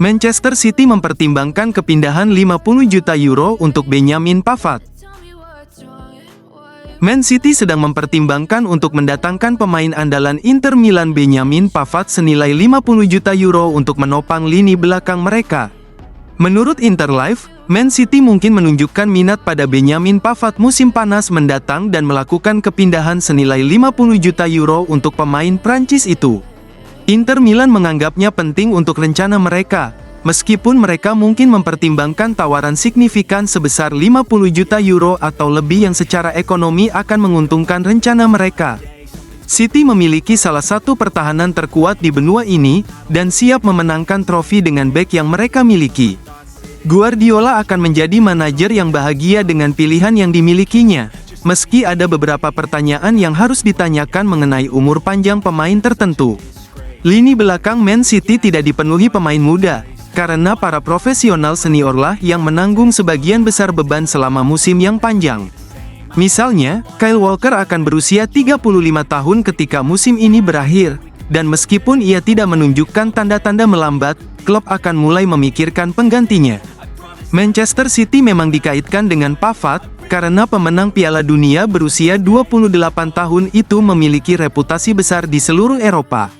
Manchester City mempertimbangkan kepindahan 50 juta euro untuk Benjamin Pavard. Man City sedang mempertimbangkan untuk mendatangkan pemain andalan Inter Milan Benjamin Pavard senilai 50 juta euro untuk menopang lini belakang mereka. Menurut Interlife, Man City mungkin menunjukkan minat pada Benjamin Pavard musim panas mendatang dan melakukan kepindahan senilai 50 juta euro untuk pemain Prancis itu. Inter Milan menganggapnya penting untuk rencana mereka, meskipun mereka mungkin mempertimbangkan tawaran signifikan sebesar 50 juta euro atau lebih yang secara ekonomi akan menguntungkan rencana mereka. City memiliki salah satu pertahanan terkuat di benua ini, dan siap memenangkan trofi dengan bek yang mereka miliki. Guardiola akan menjadi manajer yang bahagia dengan pilihan yang dimilikinya, meski ada beberapa pertanyaan yang harus ditanyakan mengenai umur panjang pemain tertentu. Lini belakang Man City tidak dipenuhi pemain muda, karena para profesional seniorlah yang menanggung sebagian besar beban selama musim yang panjang. Misalnya, Kyle Walker akan berusia 35 tahun ketika musim ini berakhir, dan meskipun ia tidak menunjukkan tanda-tanda melambat, klub akan mulai memikirkan penggantinya. Manchester City memang dikaitkan dengan Pavard, karena pemenang Piala Dunia berusia 28 tahun itu memiliki reputasi besar di seluruh Eropa.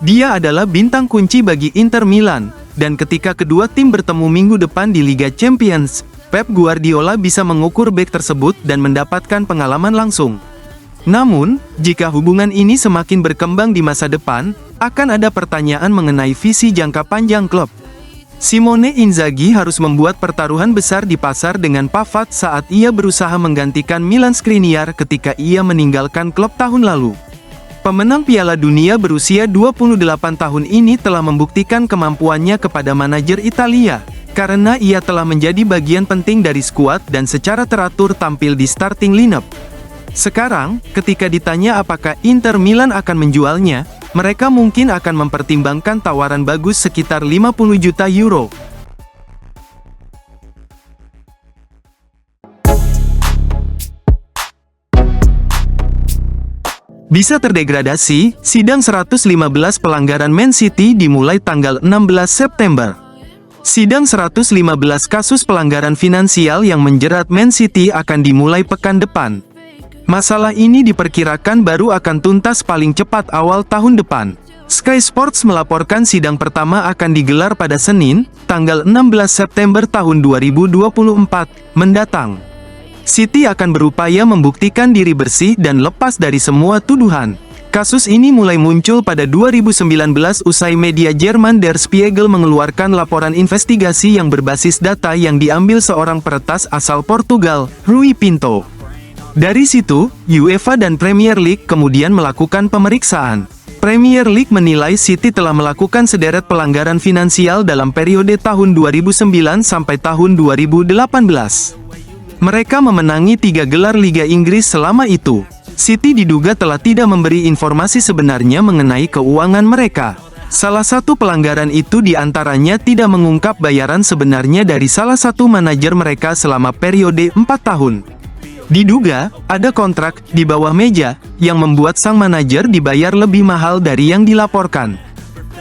Dia adalah bintang kunci bagi Inter Milan, dan ketika kedua tim bertemu minggu depan di Liga Champions, Pep Guardiola bisa mengukur bek tersebut dan mendapatkan pengalaman langsung. Namun, jika hubungan ini semakin berkembang di masa depan, akan ada pertanyaan mengenai visi jangka panjang klub. Simone Inzaghi harus membuat pertaruhan besar di pasar dengan Pavard saat ia berusaha menggantikan Milan Skriniar ketika ia meninggalkan klub tahun lalu. Pemenang Piala Dunia berusia 28 tahun ini telah membuktikan kemampuannya kepada manajer Italia, karena ia telah menjadi bagian penting dari skuad dan secara teratur tampil di starting lineup. Sekarang, ketika ditanya apakah Inter Milan akan menjualnya, mereka mungkin akan mempertimbangkan tawaran bagus sekitar 50 juta euro. Bisa terdegradasi, sidang 115 pelanggaran Man City dimulai tanggal 16 September. Sidang 115 kasus pelanggaran finansial yang menjerat Man City akan dimulai pekan depan. Masalah ini diperkirakan baru akan tuntas paling cepat awal tahun depan. Sky Sports melaporkan sidang pertama akan digelar pada Senin, tanggal 16 September tahun 2024 mendatang. City akan berupaya membuktikan diri bersih dan lepas dari semua tuduhan. Kasus ini mulai muncul pada 2019 usai media Jerman Der Spiegel mengeluarkan laporan investigasi yang berbasis data yang diambil seorang peretas asal Portugal, Rui Pinto. Dari situ, UEFA dan Premier League kemudian melakukan pemeriksaan. Premier League menilai City telah melakukan sederet pelanggaran finansial dalam periode tahun 2009 sampai tahun 2018. Mereka memenangi 3 gelar Liga Inggris selama itu. City diduga telah tidak memberi informasi sebenarnya mengenai keuangan mereka. Salah satu pelanggaran itu diantaranya tidak mengungkap bayaran sebenarnya dari salah satu manajer mereka selama periode 4 tahun. Diduga, ada kontrak di bawah meja yang membuat sang manajer dibayar lebih mahal dari yang dilaporkan.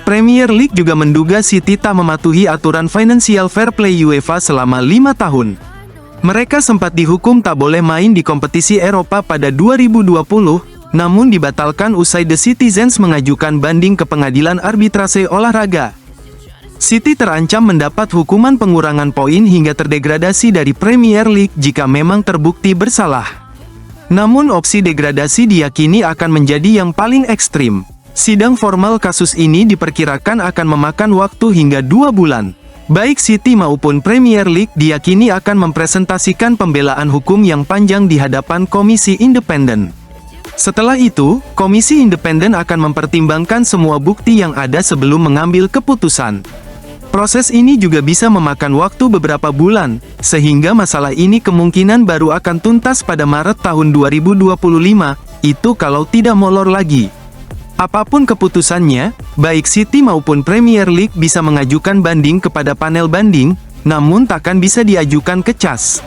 Premier League juga menduga City tak mematuhi aturan Financial Fair Play UEFA selama 5 tahun. Mereka sempat dihukum tak boleh main di kompetisi Eropa pada 2020, namun dibatalkan usai The Citizens mengajukan banding ke pengadilan arbitrase olahraga. City terancam mendapat hukuman pengurangan poin hingga terdegradasi dari Premier League jika memang terbukti bersalah. Namun opsi degradasi diyakini akan menjadi yang paling ekstrim. Sidang formal kasus ini diperkirakan akan memakan waktu hingga 2 bulan. Baik City maupun Premier League diyakini akan mempresentasikan pembelaan hukum yang panjang di hadapan Komisi Independen. Setelah itu, Komisi Independen akan mempertimbangkan semua bukti yang ada sebelum mengambil keputusan. Proses ini juga bisa memakan waktu beberapa bulan, sehingga masalah ini kemungkinan baru akan tuntas pada Maret tahun 2025, itu kalau tidak molor lagi. Apapun keputusannya, baik City maupun Premier League bisa mengajukan banding kepada panel banding, namun takkan bisa diajukan ke CAS.